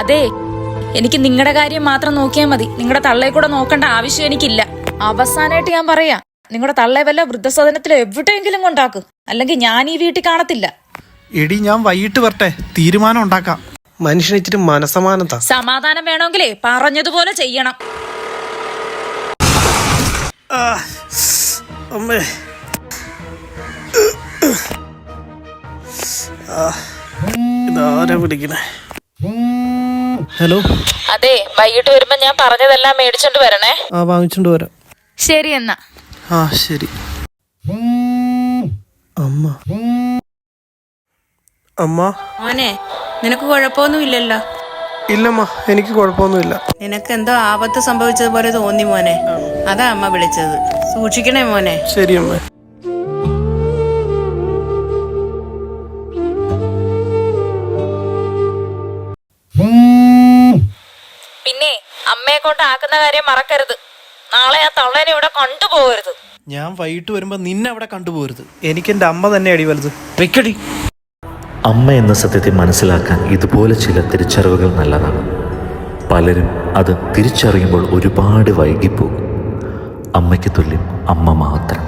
അതെ, എനിക്ക് നിങ്ങളുടെ കാര്യം മാത്രം നോക്കിയാൽ മതി. നിങ്ങളുടെ തള്ളയെ കൂടെ നോക്കേണ്ട ആവശ്യം എനിക്കില്ല. അവസാനമായിട്ട് ഞാൻ പറയാ, നിങ്ങളുടെ തള്ളയെ വല്ല വൃദ്ധസദനത്തിൽ എവിടെയെങ്കിലും കൊണ്ടാക്കും, അല്ലെങ്കിൽ ഞാൻ ഈ വീട്ടിൽ കാണത്തില്ല. എടി, ഞാൻ വൈകിട്ട് വരട്ടെ, തീരുമാനം ഉണ്ടാക്കാം. മനുഷ്യന് ഇച്ചിരി മനസമാനത. സമാധാനം വേണമെങ്കിലേ പറഞ്ഞതുപോലെ ചെയ്യണം. അമ്മേ, ഇതാരാ വിളിക്കണേ? ഹലോ. അതെ, വൈകിട്ട് വരുമ്പോ ഞാൻ പറഞ്ഞതെല്ലാം മേടിച്ചോണ്ട് വരണേ. വാങ്ങിച്ചോണ്ട് വരാം. ശരി എന്നാ. ശരി. അമ്മ അമ്മ. മോനെ, നിനക്ക് കുഴപ്പമൊന്നുമില്ലല്ലോ? ഇല്ലമ്മ, എനിക്ക് കുഴപ്പമൊന്നുമില്ല. നിനക്ക് എന്തോ ആപത്ത് സംഭവിച്ചതുപോലെ തോന്നി മോനെ, അതാ അമ്മ വിളിച്ചത്. സൂക്ഷിക്കണേ മോനെ. ശരി അമ്മ. പിന്നെ അമ്മയെ കൊണ്ട് ആക്കുന്ന കാര്യം മറക്കരുത്. നാളെ ആ തള്ളേനെ ഇവിടെ കൊണ്ടുപോകരുത്. ഞാൻ വൈകിട്ട് വരുമ്പോ നിന്നെ അവിടെ കണ്ടുപോകരുത്. എനിക്ക് എന്റെ അമ്മ തന്നെ അടി വലുത്. വെക്കടി. അമ്മ എന്ന സത്യത്തെ മനസ്സിലാക്കാൻ ഇതുപോലെ ചില തിരിച്ചറിവുകൾ നല്ലതാണ്. പലരും അത് തിരിച്ചറിയുമ്പോൾ ഒരുപാട് വൈകിപ്പോകും. അമ്മയ്ക്ക് തുല്യം അമ്മ മാത്രം.